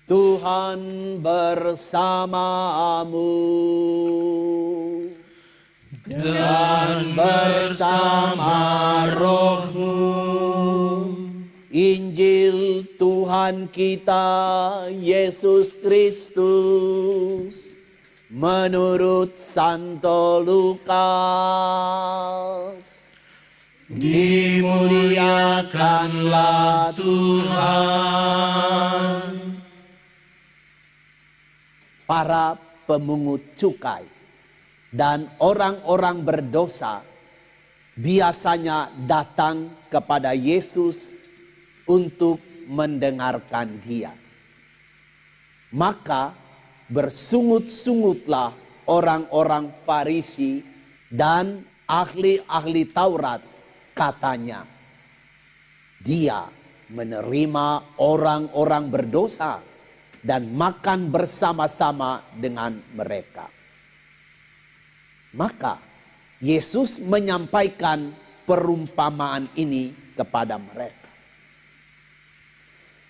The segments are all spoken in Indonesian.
Tuhan bersamamu dan bersama rohmu. Injil Tuhan kita Yesus Kristus menurut Santo Lukas. Dimuliakanlah Tuhan. Para pemungut cukai dan orang-orang berdosa biasanya datang kepada Yesus untuk mendengarkan Dia. Maka bersungut-sungutlah orang-orang Farisi dan ahli-ahli Taurat, katanya, Dia menerima orang-orang berdosa dan makan bersama-sama dengan mereka. Maka Yesus menyampaikan perumpamaan ini kepada mereka.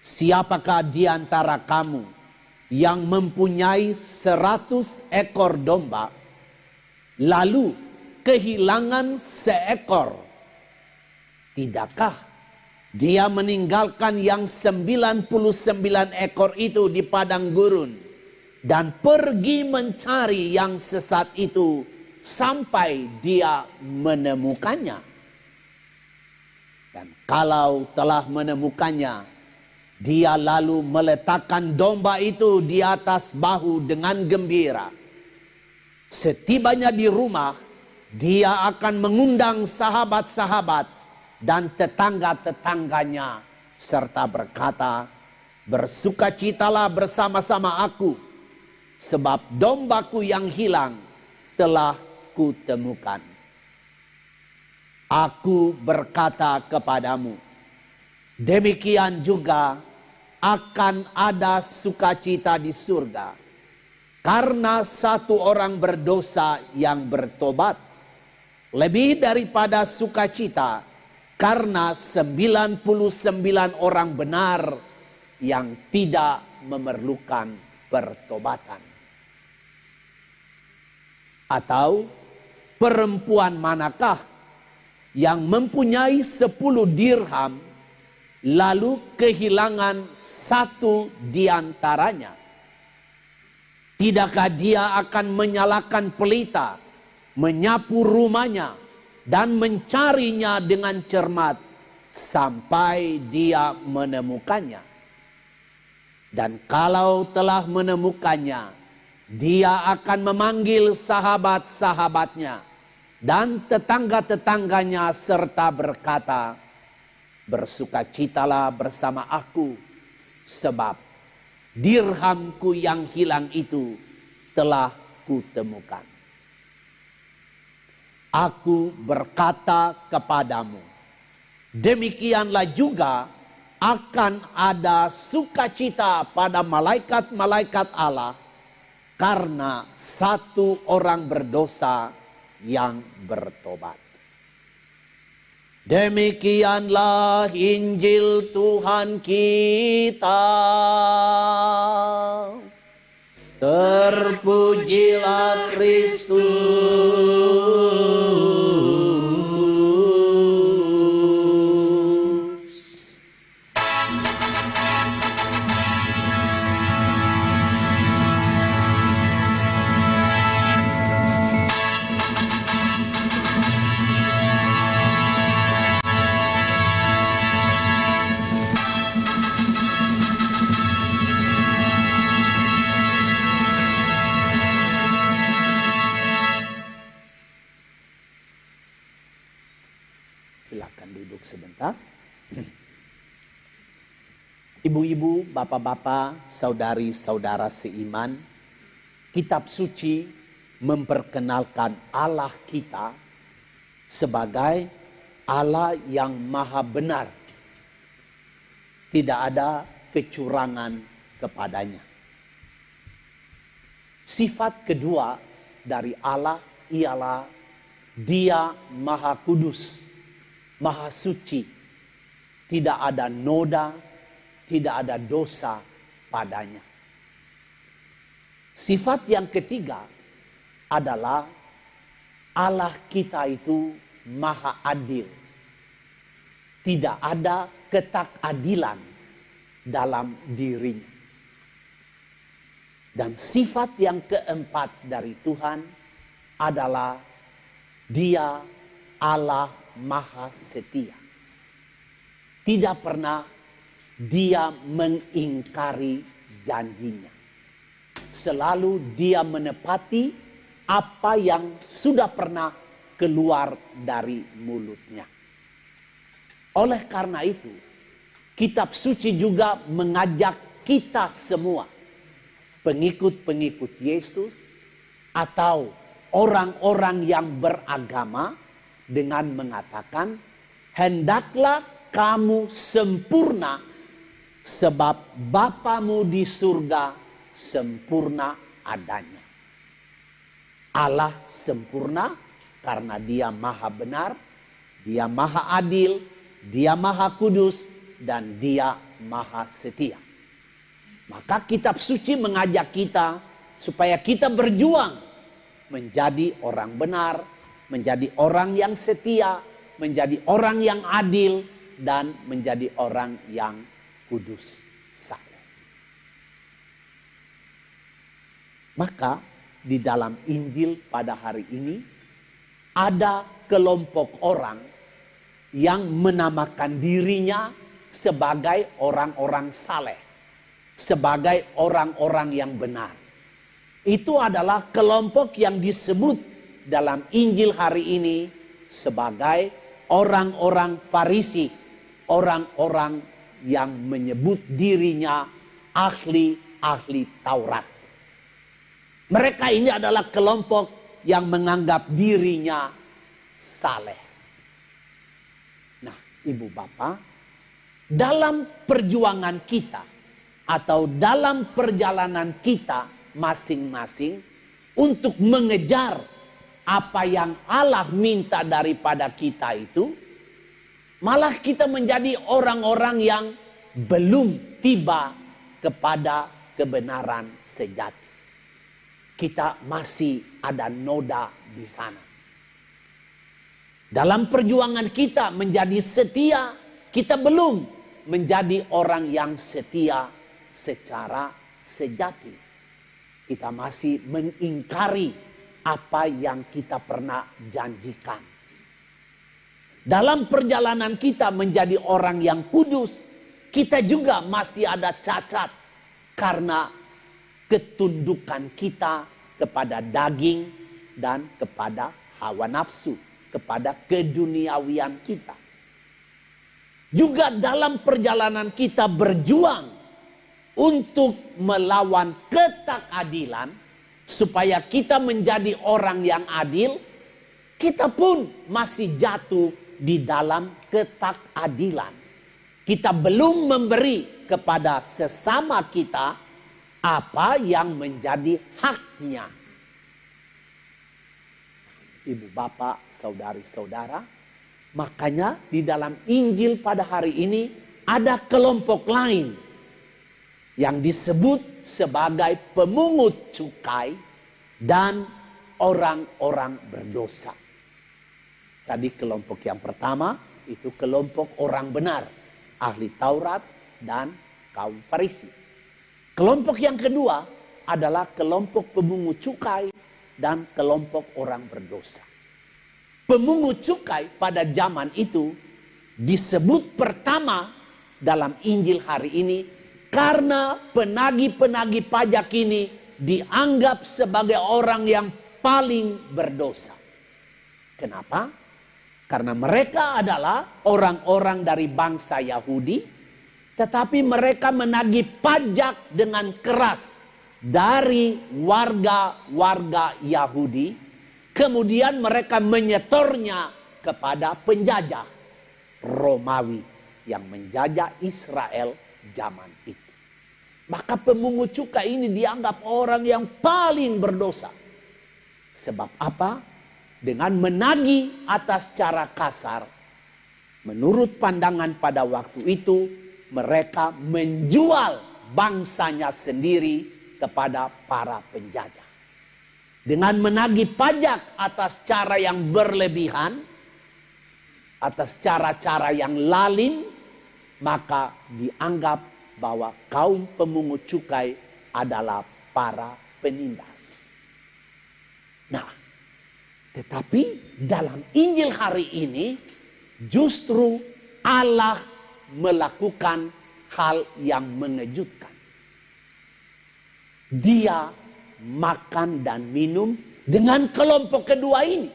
Siapakah di antara kamu yang mempunyai 100 ekor domba, lalu kehilangan seekor? Tidakkah dia meninggalkan yang 99 ekor itu di padang gurun dan pergi mencari yang sesat itu sampai dia menemukannya? Dan kalau telah menemukannya, dia lalu meletakkan domba itu di atas bahu dengan gembira. Setibanya di rumah, dia akan mengundang sahabat-sahabat dan tetangga-tetangganya serta berkata, bersukacitalah bersama-sama aku, sebab dombaku yang hilang telah kutemukan. Aku berkata kepadamu, demikian juga akan ada sukacita di surga karena satu orang berdosa yang bertobat, lebih daripada sukacita karena 99 orang benar yang tidak memerlukan pertobatan. Atau perempuan manakah yang mempunyai 10 dirham lalu kehilangan satu di antaranya? Tidakkah dia akan menyalakan pelita, menyapu rumahnya, dan mencarinya dengan cermat sampai dia menemukannya? Dan kalau telah menemukannya, dia akan memanggil sahabat-sahabatnya dan tetangga-tetangganya serta berkata, bersukacitalah bersama aku, sebab dirhamku yang hilang itu telah kutemukan. Aku berkata kepadamu, demikianlah juga akan ada sukacita pada malaikat-malaikat Allah karena satu orang berdosa yang bertobat. Demikianlah Injil Tuhan kita. Terpujilah Kristus. Silakan duduk sebentar. Ibu-ibu, bapak-bapak, saudari-saudara seiman, kitab suci memperkenalkan Allah kita sebagai Allah yang maha benar. Tidak ada kecurangan kepadanya. Sifat kedua dari Allah ialah Dia maha kudus, maha suci. Tidak ada noda, tidak ada dosa kepadanya. Sifat yang ketiga adalah Allah kita itu maha adil. Tidak ada ketakadilan dalam dirinya. Dan sifat yang keempat dari Tuhan adalah Dia Allah maha setia. Tidak pernah Dia mengingkari janjinya. Selalu Dia menepati apa yang sudah pernah keluar dari mulutnya. Oleh karena itu, kitab suci juga mengajak kita semua, pengikut-pengikut Yesus atau orang-orang yang beragama, dengan mengatakan, hendaklah kamu sempurna sebab Bapamu di surga sempurna adanya. Allah sempurna karena Dia maha benar, Dia maha adil, Dia maha kudus, dan Dia maha setia. Maka kitab suci mengajak kita supaya kita berjuang menjadi orang benar, menjadi orang yang setia, menjadi orang yang adil, dan menjadi orang yang kudus saleh. Maka di dalam Injil pada hari ini ada kelompok orang yang menamakan dirinya sebagai orang-orang saleh, sebagai orang-orang yang benar. Itu adalah kelompok yang disebut dalam Injil hari ini sebagai orang-orang Farisi, orang-orang yang menyebut dirinya ahli-ahli Taurat. Mereka ini adalah kelompok yang menganggap dirinya saleh. Nah, Ibu Bapak, dalam perjuangan kita atau dalam perjalanan kita masing-masing untuk mengejar apa yang Allah minta daripada kita itu, malah kita menjadi orang-orang yang belum tiba kepada kebenaran sejati. Kita masih ada noda di sana. Dalam perjuangan kita menjadi setia, kita belum menjadi orang yang setia secara sejati. Kita masih mengingkari apa yang kita pernah janjikan. Dalam perjalanan kita menjadi orang yang kudus, kita juga masih ada cacat karena ketundukan kita kepada daging dan kepada hawa nafsu, kepada keduniawian kita. Juga dalam perjalanan kita berjuang untuk melawan ketakadilan, supaya kita menjadi orang yang adil, kita pun masih jatuh di dalam ketakadilan. Kita belum memberi kepada sesama kita apa yang menjadi haknya. Ibu bapak, saudari-saudara, makanya di dalam Injil pada hari ini ada kelompok lain yang disebut sebagai pemungut cukai dan orang-orang berdosa. Tadi kelompok yang pertama itu kelompok orang benar, ahli Taurat dan kaum Farisi. Kelompok yang kedua adalah kelompok pemungut cukai dan kelompok orang berdosa. Pemungut cukai pada zaman itu disebut pertama dalam Injil hari ini karena penagih-penagih pajak ini dianggap sebagai orang yang paling berdosa. Kenapa? Karena mereka adalah orang-orang dari bangsa Yahudi, tetapi mereka menagih pajak dengan keras dari warga-warga Yahudi. Kemudian mereka menyetornya kepada penjajah Romawi yang menjajah Israel zaman itu. Maka pemungut cukai ini dianggap orang yang paling berdosa. Sebab apa? Dengan menagih atas cara kasar, menurut pandangan pada waktu itu, mereka menjual bangsanya sendiri kepada para penjajah. Dengan menagih pajak atas cara yang berlebihan, atas cara-cara yang lalim, maka dianggap bahwa kaum pemungut cukai adalah para penindas. Nah, tetapi dalam Injil hari ini justru Allah melakukan hal yang mengejutkan. Dia makan dan minum dengan kelompok kedua ini.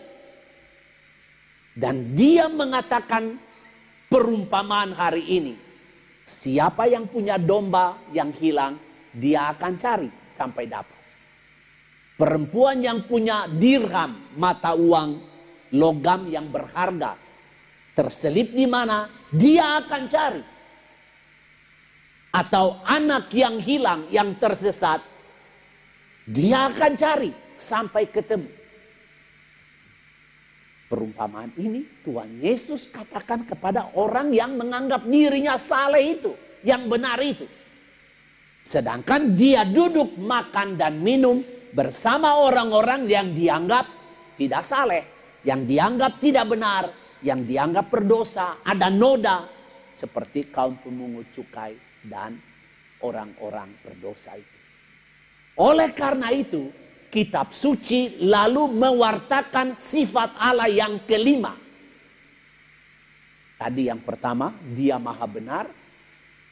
Dan dia mengatakan perumpamaan hari ini. Siapa yang punya domba yang hilang, dia akan cari sampai dapat. Perempuan yang punya dirham, mata uang, logam yang berharga, terselip di mana, dia akan cari. Atau anak yang hilang, yang tersesat, dia akan cari sampai ketemu. Perumpamaan ini Tuhan Yesus katakan kepada orang yang menganggap dirinya saleh itu, yang benar itu. Sedangkan dia duduk makan dan minum bersama orang-orang yang dianggap tidak saleh, yang dianggap tidak benar, yang dianggap berdosa, ada noda. Seperti kaum pemungut cukai dan orang-orang berdosa itu. Oleh karena itu, kitab suci lalu mewartakan sifat Allah yang kelima. Tadi yang pertama, dia maha benar.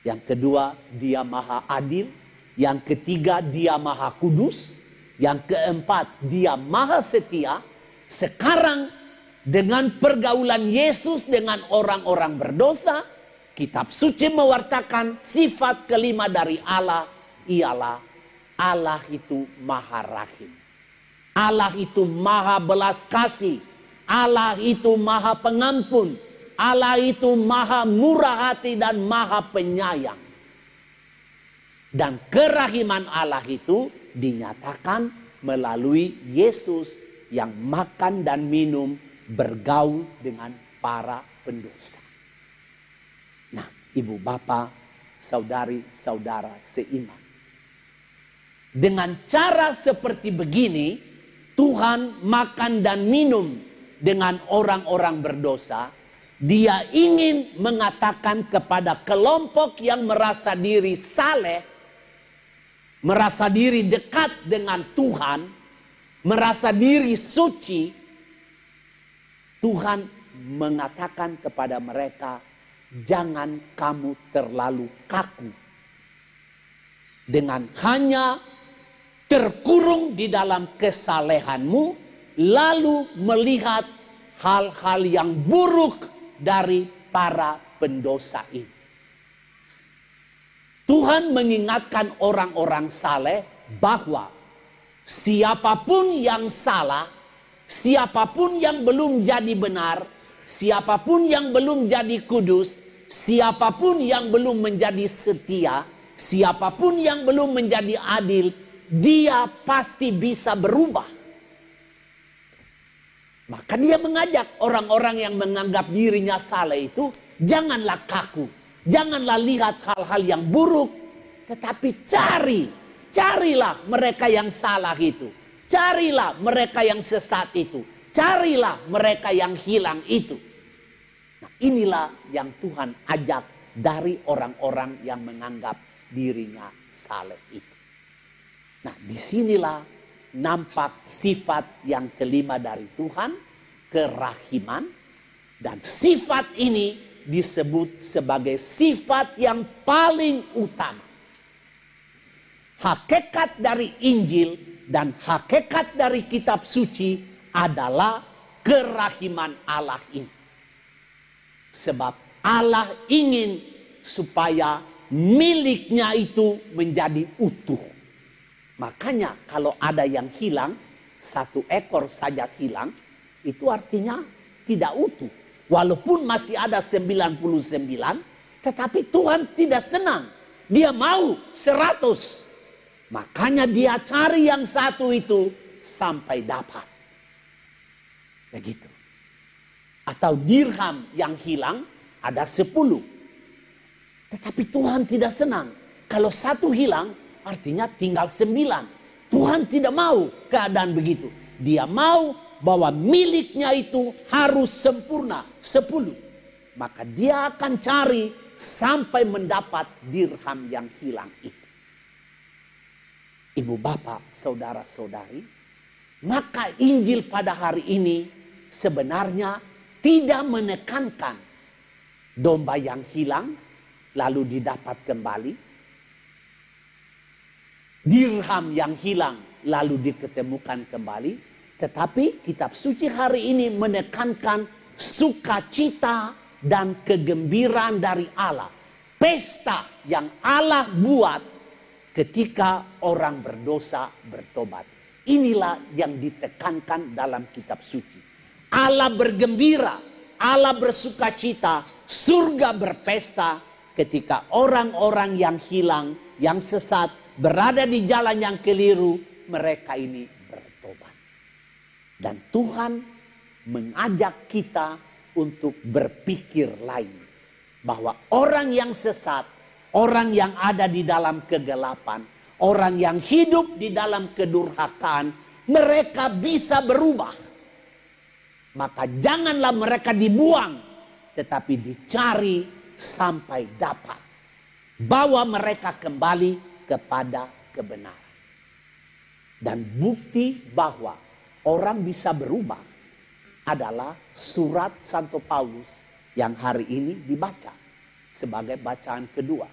Yang kedua, dia maha adil. Yang ketiga, dia maha kudus. Yang keempat, dia maha setia. Sekarang dengan pergaulan Yesus dengan orang-orang berdosa, kitab suci mewartakan sifat kelima dari Allah, ialah Allah itu maha rahim. Allah itu maha belas kasih. Allah itu maha pengampun. Allah itu maha murah hati dan maha penyayang. Dan kerahiman Allah itu dinyatakan melalui Yesus yang makan dan minum bergaul dengan para pendosa. Nah, ibu bapak, saudari-saudara seiman. Dengan cara seperti begini, Tuhan makan dan minum dengan orang-orang berdosa. Dia ingin mengatakan kepada kelompok yang merasa diri saleh, merasa diri dekat dengan Tuhan, merasa diri suci. Tuhan mengatakan kepada mereka, jangan kamu terlalu kaku. Dengan hanya terkurung di dalam kesalehanmu, lalu melihat hal-hal yang buruk dari para pendosa ini. Tuhan mengingatkan orang-orang saleh bahwa siapapun yang salah, siapapun yang belum jadi benar, siapapun yang belum jadi kudus, siapapun yang belum menjadi setia, siapapun yang belum menjadi adil, dia pasti bisa berubah. Maka dia mengajak orang-orang yang menganggap dirinya saleh itu, janganlah kaku, janganlah lihat hal-hal yang buruk, tetapi carilah mereka yang salah itu, carilah mereka yang sesat itu, carilah mereka yang hilang itu. Nah, inilah yang Tuhan ajak dari orang-orang yang menganggap dirinya saleh itu. Nah, disinilah nampak sifat yang kelima dari Tuhan, kerahiman. Dan sifat ini disebut sebagai sifat yang paling utama. Hakikat dari Injil dan hakikat dari kitab suci adalah kerahiman Allah ini. Sebab Allah ingin supaya miliknya itu menjadi utuh. Makanya kalau ada yang hilang, satu ekor saja hilang, itu artinya tidak utuh. Walaupun masih ada 99, tetapi Tuhan tidak senang. Dia mau 100. Makanya dia cari yang satu itu sampai dapat. Begitu. Atau dirham yang hilang ada 10. Tetapi Tuhan tidak senang. Kalau satu hilang, artinya tinggal 9. Tuhan tidak mau keadaan begitu. Dia mau bahwa miliknya itu harus sempurna, 10. Maka dia akan cari sampai mendapat dirham yang hilang itu. Ibu bapak, saudara-saudari, maka Injil pada hari ini sebenarnya tidak menekankan domba yang hilang lalu didapat kembali, dirham yang hilang lalu diketemukan kembali, tetapi kitab suci hari ini menekankan sukacita dan kegembiraan dari Allah. Pesta yang Allah buat ketika orang berdosa bertobat. Inilah yang ditekankan dalam kitab suci. Allah bergembira, Allah bersukacita, surga berpesta ketika orang-orang yang hilang, yang sesat, berada di jalan yang keliru, mereka ini bertobat. Dan Tuhan mengajak kita untuk berpikir lain. Bahwa orang yang sesat, orang yang ada di dalam kegelapan, orang yang hidup di dalam kedurhakaan, mereka bisa berubah. Maka janganlah mereka dibuang, tetapi dicari sampai dapat. Bawa mereka kembali kepada kebenaran. Dan bukti bahwa orang bisa berubah adalah surat Santo Paulus yang hari ini dibaca sebagai bacaan kedua.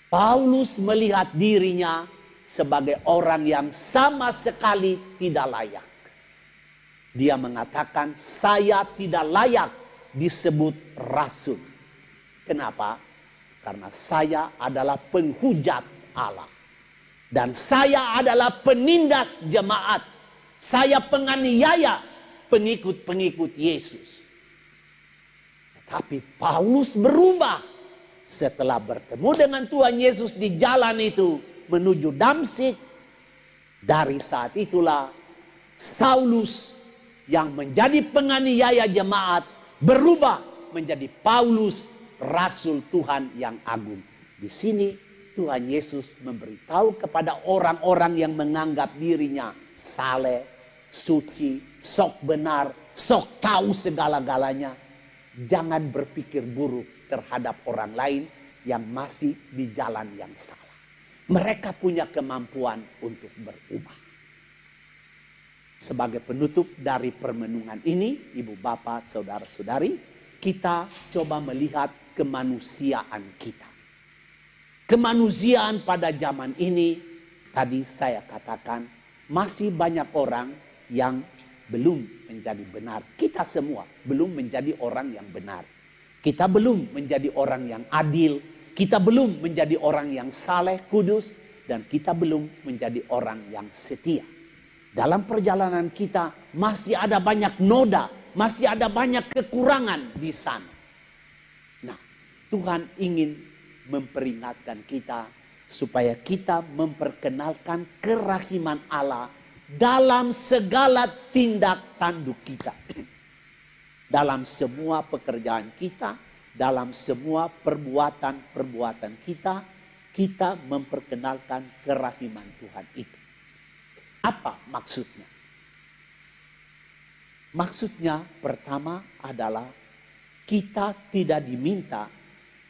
Paulus melihat dirinya sebagai orang yang sama sekali tidak layak. Dia mengatakan, saya tidak layak disebut rasul. Kenapa? Karena saya adalah penghujat Allah. Dan saya adalah penindas jemaat. Saya penganiaya pengikut-pengikut Yesus. Tapi Paulus berubah setelah bertemu dengan Tuhan Yesus di jalan itu menuju Damsyik. Dari saat itulah Saulus yang menjadi penganiaya jemaat berubah menjadi Paulus, rasul Tuhan yang agung. Di sini Tuhan Yesus memberitahu kepada orang-orang yang menganggap dirinya saleh, suci, sok benar, sok tahu segala-galanya. Jangan berpikir buruk terhadap orang lain yang masih di jalan yang salah. Mereka punya kemampuan untuk berubah. Sebagai penutup dari permenungan ini, ibu bapak, saudara-saudari, kita coba melihat kemanusiaan kita. Kemanusiaan pada zaman ini, tadi saya katakan, masih banyak orang yang belum menjadi benar. Kita semua belum menjadi orang yang benar. Kita belum menjadi orang yang adil. Kita belum menjadi orang yang saleh, kudus. Dan kita belum menjadi orang yang setia. Dalam perjalanan kita masih ada banyak noda. Masih ada banyak kekurangan di sana. Nah, Tuhan ingin memperingatkan kita supaya kita memperkenalkan kerahiman Allah dalam segala tindak tanduk kita. Dalam semua pekerjaan kita, dalam semua perbuatan-perbuatan kita, kita memperkenalkan kerahiman Tuhan itu. Apa maksudnya? Maksudnya pertama adalah kita tidak diminta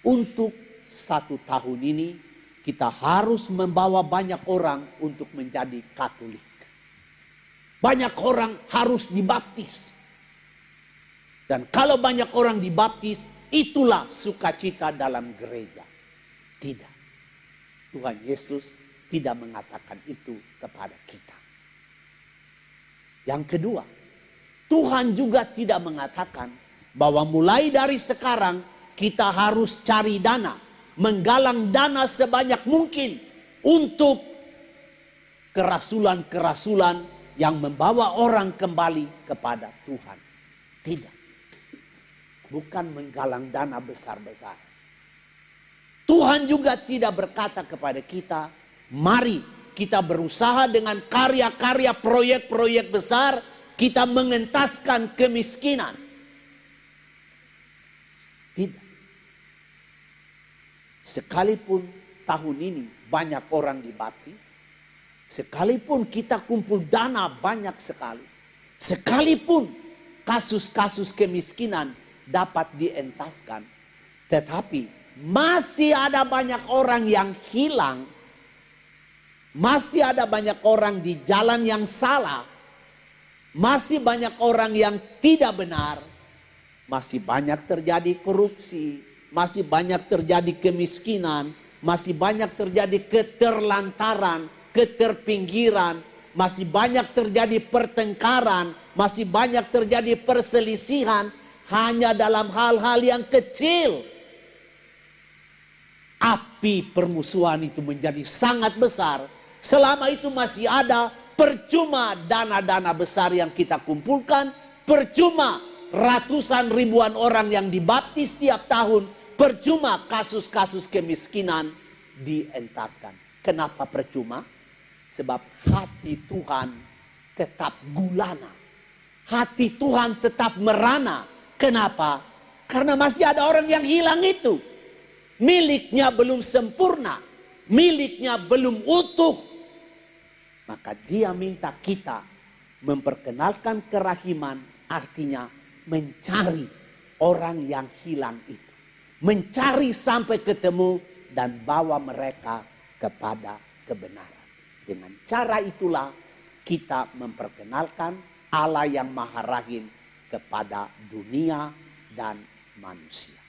untuk 1 tahun ini kita harus membawa banyak orang untuk menjadi Katolik. Banyak orang harus dibaptis. Dan kalau banyak orang dibaptis, itulah sukacita dalam gereja. Tidak. Tuhan Yesus tidak mengatakan itu kepada kita. Yang kedua, Tuhan juga tidak mengatakan bahwa mulai dari sekarang kita harus cari dana, menggalang dana sebanyak mungkin untuk kerasulan-kerasulan yang membawa orang kembali kepada Tuhan. Tidak. Bukan menggalang dana besar-besar. Tuhan juga tidak berkata kepada kita, mari kita berusaha dengan karya-karya proyek-proyek besar, kita mengentaskan kemiskinan. Tidak. Sekalipun tahun ini banyak orang dibaptis. Sekalipun kita kumpul dana banyak sekali. Sekalipun kasus-kasus kemiskinan dapat dientaskan. Tetapi masih ada banyak orang yang hilang. Masih ada banyak orang di jalan yang salah. Masih banyak orang yang tidak benar. Masih banyak terjadi korupsi. Masih banyak terjadi kemiskinan. Masih banyak terjadi keterlantaran, keterpinggiran. Masih banyak terjadi pertengkaran. Masih banyak terjadi perselisihan. Hanya dalam hal-hal yang kecil. Api permusuhan itu menjadi sangat besar. Selama itu masih ada, percuma dana-dana besar yang kita kumpulkan. Percuma ratusan ribuan orang yang dibaptis tiap tahun. Percuma kasus-kasus kemiskinan dientaskan. Kenapa percuma? Sebab hati Tuhan tetap gulana. Hati Tuhan tetap merana. Kenapa? Karena masih ada orang yang hilang itu. Miliknya belum sempurna. Miliknya belum utuh. Maka dia minta kita memperkenalkan kerahiman, artinya mencari orang yang hilang itu. Mencari sampai ketemu dan bawa mereka kepada kebenaran. Dengan cara itulah kita memperkenalkan Allah yang Maha Rahim kepada dunia dan manusia.